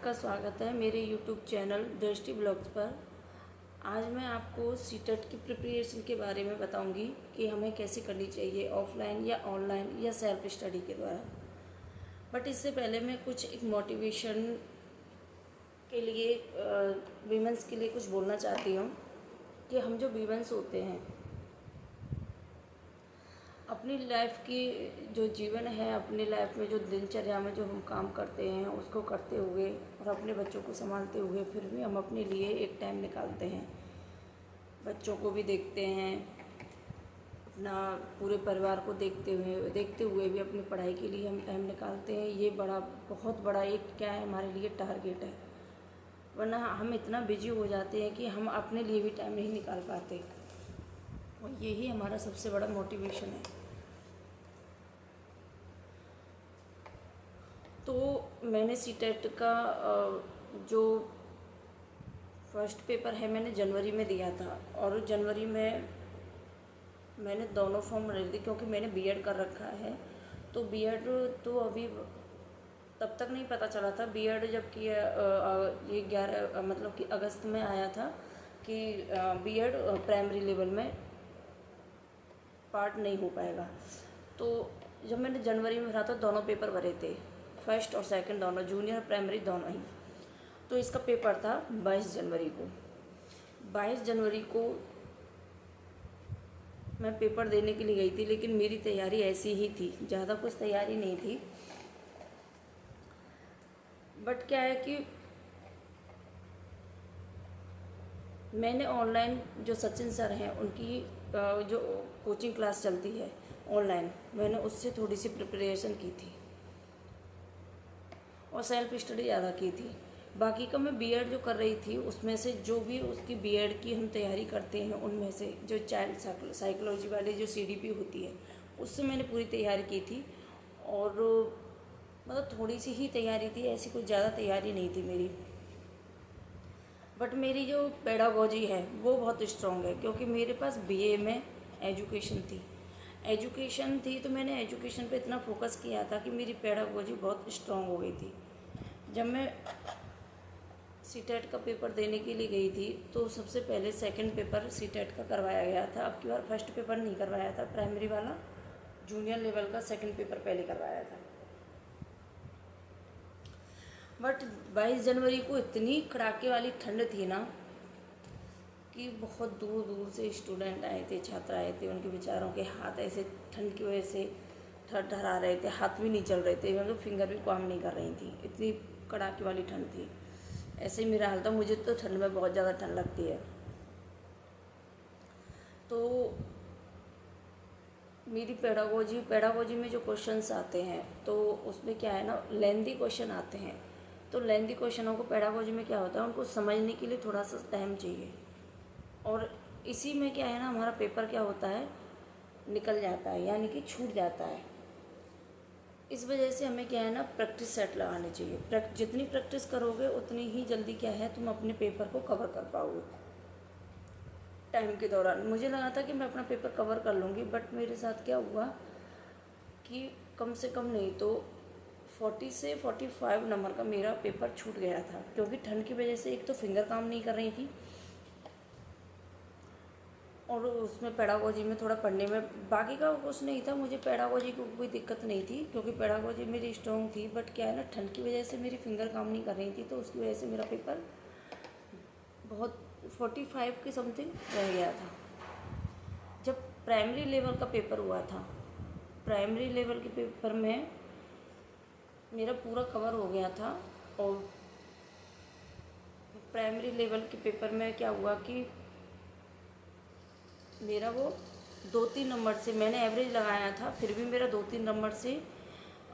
आपका स्वागत है मेरे YouTube चैनल दृष्टि ब्लॉग्स पर। आज मैं आपको सीटेट की प्रिपरेशन के बारे में बताऊंगी कि हमें कैसे करनी चाहिए, ऑफलाइन या ऑनलाइन या सेल्फ स्टडी के द्वारा। बट इससे पहले मैं कुछ एक मोटिवेशन के लिए वीमेंस के लिए कुछ बोलना चाहती हूँ कि हम जो वीमेंस होते हैं अपनी लाइफ की जो जीवन है, अपनी लाइफ में जो दिनचर्या में जो हम काम करते हैं उसको करते हुए और अपने बच्चों को संभालते हुए फिर भी हम अपने लिए एक टाइम निकालते हैं, बच्चों को भी देखते हैं, अपना पूरे परिवार को देखते हुए भी अपनी पढ़ाई के लिए हम टाइम निकालते हैं। ये बहुत बड़ा एक क्या है हमारे लिए टारगेट है, वरना हम इतना बिजी हो जाते हैं कि हम अपने लिए भी टाइम नहीं निकाल पाते और यही हमारा सबसे बड़ा मोटिवेशन है। तो मैंने सीटेट का जो फर्स्ट पेपर है मैंने जनवरी में दिया था और जनवरी में मैंने दोनों फॉर्म भर दिए क्योंकि मैंने बीएड कर रखा है। तो बीएड तो अभी तब तक नहीं पता चला था, बीएड जब किया ये 11 मतलब कि अगस्त में आया था कि बीएड प्राइमरी लेवल में पार्ट नहीं हो पाएगा। तो जब मैंने जनवरी में भरा था दोनों पेपर भरे थे, फर्स्ट और सेकंड दोनों, जूनियर प्राइमरी दोनों ही। तो इसका पेपर था 22 जनवरी को। 22 जनवरी को मैं पेपर देने के लिए गई थी, लेकिन मेरी तैयारी ऐसी ही थी, ज़्यादा कुछ तैयारी नहीं थी। बट क्या है कि मैंने ऑनलाइन जो सचिन सर हैं उनकी जो कोचिंग क्लास चलती है ऑनलाइन, मैंने उससे थोड़ी सी प्रिपरेशन की थी और सेल्फ स्टडी ज़्यादा की थी। बाकी का मैं बीएड जो कर रही थी उसमें से जो भी उसकी बीएड की हम तैयारी करते हैं उनमें से जो चाइल्ड साइकोलॉजी वाली जो सीडीपी होती है उससे मैंने पूरी तैयारी की थी। और मतलब थोड़ी सी ही तैयारी थी, ऐसी कुछ ज़्यादा तैयारी नहीं थी मेरी। बट मेरी जो पेडागोजी है वो बहुत स्ट्रॉन्ग है क्योंकि मेरे पास बीए में एजुकेशन थी तो मैंने एजुकेशन पे इतना फोकस किया था कि मेरी पेडागोजी बहुत स्ट्रॉन्ग हो गई थी। जब मैं सीटेट का पेपर देने के लिए गई थी तो सबसे पहले सेकंड पेपर सीटेट का करवाया गया था। अब की बार फर्स्ट पेपर नहीं करवाया था, प्राइमरी वाला जूनियर लेवल का सेकंड पेपर पहले करवाया था। बट 22 जनवरी को इतनी कड़ाके वाली ठंड थी ना कि बहुत दूर दूर से स्टूडेंट आए थे, छात्र आए थे, उनके बेचारों के हाथ ऐसे ठंड की वजह से थरथरा रहे थे, हाथ भी नहीं चल रहे थे, मतलब फिंगर भी काम नहीं कर रही थी, इतनी कड़ाके वाली ठंड थी। ऐसे ही मेरा हाल था, मुझे तो ठंड में बहुत ज़्यादा ठंड लगती है। तो मेरी पेडागोजी में जो क्वेश्चंस आते हैं तो उसमें क्या है ना, लेंदी क्वेश्चन आते हैं। तो लेंदी क्वेश्चनों को पेडागोजी में क्या होता है, उनको समझने के लिए थोड़ा सा टाइम चाहिए और इसी में क्या है ना, हमारा पेपर क्या होता है, निकल जाता है, यानी कि छूट जाता है। इस वजह से हमें क्या है ना, प्रैक्टिस सेट लगानी चाहिए। जितनी प्रैक्टिस करोगे उतनी ही जल्दी क्या है, तुम अपने पेपर को कवर कर पाओगे टाइम के दौरान। मुझे लगा था कि मैं अपना पेपर कवर कर लूँगी, बट मेरे साथ क्या हुआ कि कम से कम नहीं तो 40 से 45 नंबर का मेरा पेपर छूट गया था क्योंकि ठंड की वजह से एक तो फिंगर काम नहीं कर रही थी और उसमें पेडागोजी में थोड़ा पढ़ने में, बाकी का कुछ नहीं था, मुझे पेडागोजी को कोई दिक्कत नहीं थी क्योंकि पेडागोजी मेरी स्ट्रॉन्ग थी। बट क्या है ना, ठंड की वजह से मेरी फिंगर काम नहीं कर रही थी तो उसकी वजह से मेरा पेपर बहुत 45 के समथिंग रह गया था। जब प्राइमरी लेवल का पेपर हुआ था, प्राइमरी लेवल के पेपर में मेरा पूरा कवर हो गया था और प्राइमरी लेवल के पेपर में क्या हुआ कि मेरा वो 2-3 नंबर से, मैंने एवरेज लगाया था फिर भी मेरा 2-3 नंबर से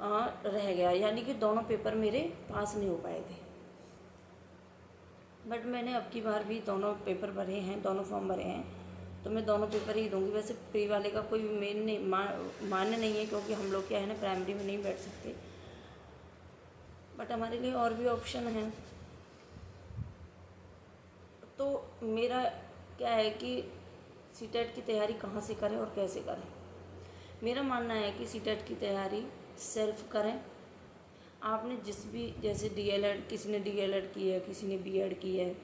रह गया, यानी कि दोनों पेपर मेरे पास नहीं हो पाए थे। बट मैंने अब की बार भी दोनों पेपर भरे हैं, दोनों फॉर्म भरे हैं, तो मैं दोनों पेपर ही दूंगी। वैसे प्री वाले का कोई मेन नहीं मान्य नहीं है क्योंकि हम लोग क्या है ना, प्राइमरी में नहीं बैठ सकते, बट हमारे लिए और भी ऑप्शन हैं। तो मेरा क्या है कि सीटेट की तैयारी कहाँ से करें और कैसे करें। मेरा मानना है कि सीटेट की तैयारी सेल्फ करें, आपने जिस भी, जैसे डीएलएड, किसी ने डीएलएड की है, किसी ने बीएड की है,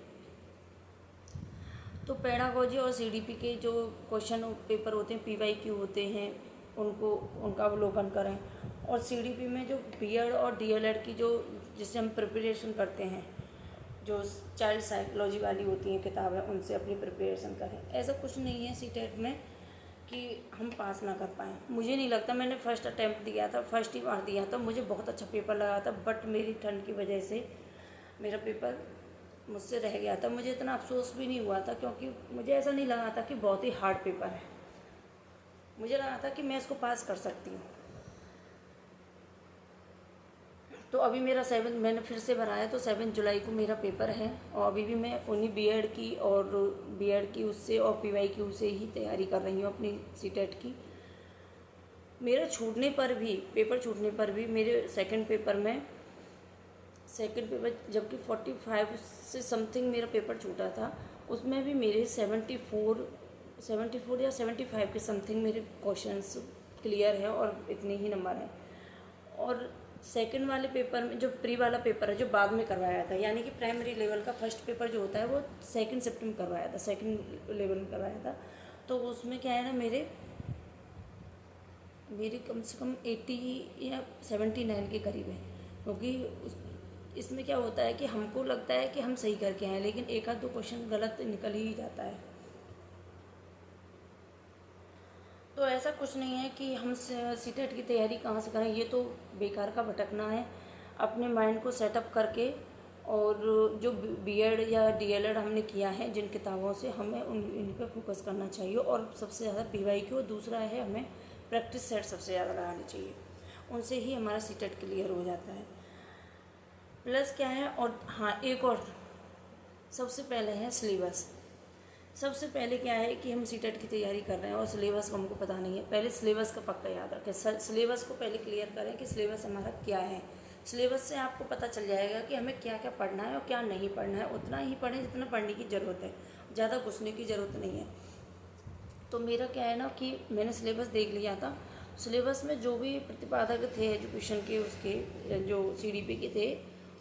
तो पेडागोजी और सीडीपी के जो क्वेश्चन पेपर होते हैं, पीवाईक्यू होते हैं, उनका अवलोकन करें। और सीडीपी में जो बीएड और डीएलएड की जो, जिससे हम प्रिपरेशन करते हैं, जो चाइल्ड साइकोलॉजी वाली होती हैं किताबें, उनसे अपनी प्रिपरेशन करें। ऐसा कुछ नहीं है सीटेट में कि हम पास ना कर पाएँ। मुझे नहीं लगता, मैंने फर्स्ट अटैम्प्ट दिया था, फर्स्ट ही बार दिया था, मुझे बहुत अच्छा पेपर लगा था, बट मेरी ठंड की वजह से मेरा पेपर मुझसे रह गया था। मुझे इतना अफसोस भी नहीं हुआ था, क्योंकि मुझे ऐसा नहीं लगा था कि बहुत ही हार्ड पेपर है, मुझे लगा था कि मैं इसको पास कर सकती हूँ। तो अभी मेरा 7, मैंने फिर से भरा है, तो 7 जुलाई को मेरा पेपर है, और अभी भी मैं उन्हीं बीएड की उससे और पीवाईक्यू से ही तैयारी कर रही हूँ अपनी सीटेट की। मेरा पेपर छूटने पर भी मेरे सेकंड पेपर जबकि 45 से समथिंग मेरा पेपर छूटा था, उसमें भी मेरे 74 या 75 के समथिंग मेरे क्वेश्चंस क्लियर है और इतने ही नंबर हैं। और सेकंड वाले पेपर में, जो प्री वाला पेपर है, जो बाद में करवाया था, यानी कि प्राइमरी लेवल का फर्स्ट पेपर जो होता है वो 2 सितंबर करवाया था, सेकंड लेवल में करवाया था। तो उसमें क्या है ना, मेरे कम से कम 80 या 79 के करीब है, क्योंकि इसमें क्या होता है कि हमको लगता है कि हम सही करके आए, लेकिन एक आध दो क्वेश्चन गलत निकल ही जाता है। तो ऐसा कुछ नहीं है कि हम सीटेट की तैयारी कहाँ से करें, ये तो बेकार का भटकना है। अपने माइंड को सेटअप करके, और जो बीएड या डीएलएड हमने किया है जिन किताबों से, हमें इन पर फोकस करना चाहिए। और सबसे ज़्यादा पीवाईक्यू, दूसरा है हमें प्रैक्टिस सेट सबसे ज़्यादा लगानी चाहिए, उनसे ही हमारा सीटेट क्लियर हो जाता है। प्लस क्या है, और हाँ, एक और सबसे पहले है सिलेबस। सबसे पहले क्या है कि हम सीटेट की तैयारी कर रहे हैं और सिलेबस का हमको पता नहीं है, पहले सिलेबस का पक्का याद रखें। सिलेबस को पहले क्लियर करें कि सिलेबस हमारा क्या है। सिलेबस से आपको पता चल जाएगा कि हमें क्या क्या पढ़ना है और क्या नहीं पढ़ना है। उतना ही पढ़ें जितना पढ़ने की ज़रूरत है, ज़्यादा घुसने की ज़रूरत नहीं है। तो मेरा क्या है ना कि मैंने सिलेबस देख लिया था। सिलेबस में जो भी प्रतिपादक थे एजुकेशन के, उसके जो सीडीपी के थे,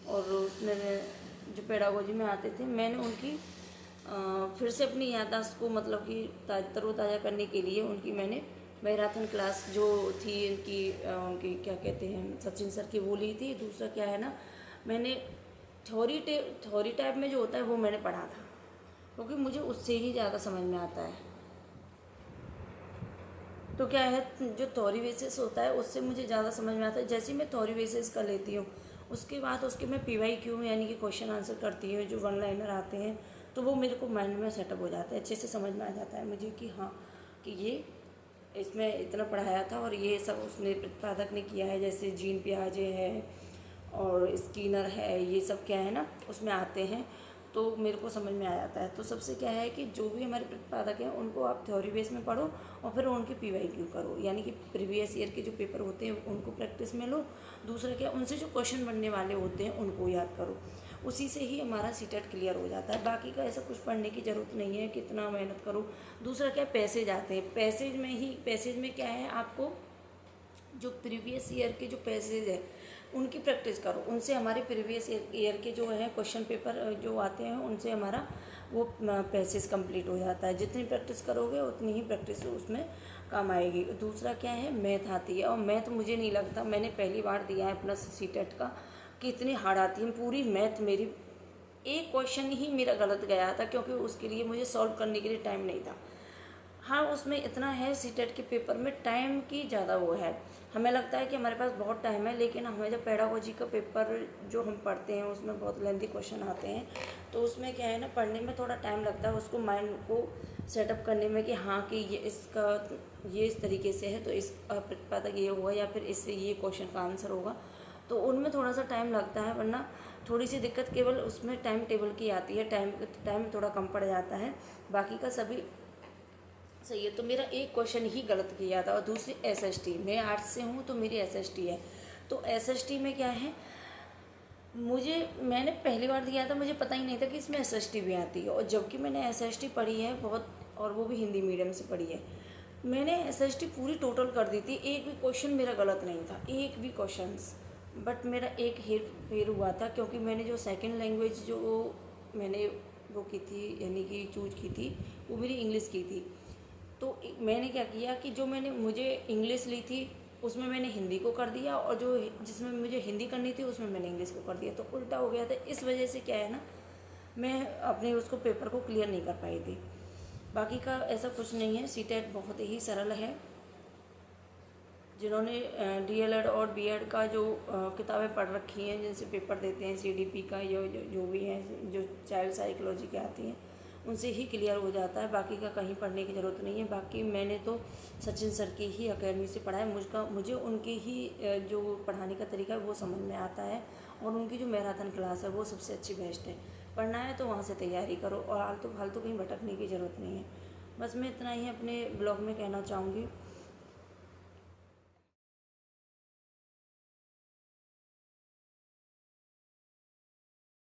और उसमें जो पेडागोजी में आते थे, मैंने उनकी फिर से अपनी याददाश्त को मतलब कि तरोताज़ा करने के लिए उनकी मैंने मैराथन क्लास जो थी उनकी क्या कहते हैं, सचिन सर की, वो ली थी। दूसरा क्या है ना, मैंने थ्योरी टाइप में जो होता है वो मैंने पढ़ा था, क्योंकि मुझे उससे ही ज़्यादा समझ में आता है। तो क्या है, जो थ्योरी बेसिस होता है उससे मुझे ज़्यादा समझ में आता है। जैसे ही मैं थ्योरी बेसिस कर लेती हूँ, उसके बाद उसके मैं पीवाईक्यू में, यानी कि क्वेश्चन आंसर करती हूँ, जो 1 लाइनर आते हैं, तो वो मेरे को माइंड में सेटअप हो जाता है, अच्छे से समझ में आ जाता है मुझे कि हाँ, कि ये इसमें इतना पढ़ाया था और ये सब उसने प्रतिपादक ने किया है। जैसे जीन पियाजे है और स्किनर है, ये सब क्या है ना उसमें आते हैं, तो मेरे को समझ में आ जाता है। तो सबसे क्या है कि जो भी हमारे प्रतिपादक हैं उनको आप थ्योरी बेस में पढ़ो और फिर उनकी पीवाईक्यू करो, यानी कि प्रीवियस ईयर के जो पेपर होते हैं उनको प्रैक्टिस में लो। दूसरा क्या, उनसे जो क्वेश्चन बनने वाले होते हैं उनको याद करो, उसी से ही हमारा सीटेट क्लियर हो जाता है। बाकी का ऐसा कुछ पढ़ने की ज़रूरत नहीं है, कितना मेहनत करो। दूसरा क्या, पैसेज आते हैं, पैसेज में क्या है, आपको जो प्रीवियस ईयर के जो पैसेज है उनकी प्रैक्टिस करो, उनसे हमारे प्रीवियस ईयर के जो है क्वेश्चन पेपर जो आते हैं उनसे हमारा वो पैसेज कंप्लीट हो जाता है। जितनी प्रैक्टिस करोगे उतनी ही प्रैक्टिस उसमें काम आएगी। दूसरा क्या है, मैथ आती है, और मैथ मुझे नहीं लगता, मैंने पहली बार दिया है अपना सीटेट का, कि इतनी हार्ड आती है। पूरी मैथ मेरी, एक क्वेश्चन ही मेरा गलत गया था, क्योंकि उसके लिए मुझे सॉल्व करने के लिए टाइम नहीं था। हाँ, उसमें इतना है, सीटेट के पेपर में टाइम की ज़्यादा वो है। हमें लगता है कि हमारे पास बहुत टाइम है, लेकिन हमें जब पेडागोजी का पेपर जो हम पढ़ते हैं उसमें बहुत लेंथी क्वेश्चन आते हैं, तो उसमें क्या है ना, पढ़ने में थोड़ा टाइम लगता है, उसको माइंड को सेटअप करने में कि हाँ, कि ये इस तरीके से है, तो इस प्रतिपादक ये होगा, या फिर इससे ये क्वेश्चन का आंसर होगा, तो उनमें थोड़ा सा टाइम लगता है। वरना थोड़ी सी दिक्कत केवल उसमें टाइम टेबल की आती है, टाइम थोड़ा कम पड़ जाता है, बाकी का सभी सही है। तो मेरा एक क्वेश्चन ही गलत किया था। और दूसरी एसएसटी, मैं आर्ट्स से हूँ तो मेरी एसएसटी है, तो एसएसटी में क्या है, मैंने पहली बार दिया था, मुझे पता ही नहीं था कि इसमें एसएसटी भी आती है। और जबकि मैंने एसएसटी पढ़ी है बहुत, और वो भी हिंदी मीडियम से पढ़ी है, मैंने एसएसटी पूरी टोटल कर दी थी, एक भी क्वेश्चन मेरा गलत नहीं था, एक भी क्वेश्चन बट मेरा एक हेर फेर हुआ था, क्योंकि मैंने जो सेकंड लैंग्वेज जो मैंने वो की थी, यानी कि चूज की थी, वो मेरी इंग्लिश की थी। तो मैंने क्या किया कि जो मैंने मुझे इंग्लिश ली थी उसमें मैंने हिंदी को कर दिया, और जो जिसमें मुझे हिंदी करनी थी उसमें मैंने इंग्लिश को कर दिया, तो उल्टा हो गया था। इस वजह से क्या है ना, मैं अपने उसको पेपर को क्लियर नहीं कर पाई थी। बाकी का ऐसा कुछ नहीं है, सीटेट बहुत ही सरल है। जिन्होंने डीएलएड और बीएड का जो किताबें पढ़ रखी हैं, जिनसे पेपर देते हैं सीडीपी का, जो भी हैं, जो चाइल्ड साइकोलॉजी की आती हैं, उनसे ही क्लियर हो जाता है। बाकी का कहीं पढ़ने की ज़रूरत नहीं है। बाकी मैंने तो सचिन सर की ही अकेडमी से पढ़ा है। मुझे उनके ही जो पढ़ाने का तरीका है वो समझ में आता है, और उनकी जो मैराथन क्लास है वो सबसे अच्छी बेस्ट है। पढ़ना है तो वहाँ से तैयारी करो, और फालतू फालतू कहीं भटकने की ज़रूरत नहीं है। बस मैं इतना ही अपने ब्लॉग में कहना चाहूँगी।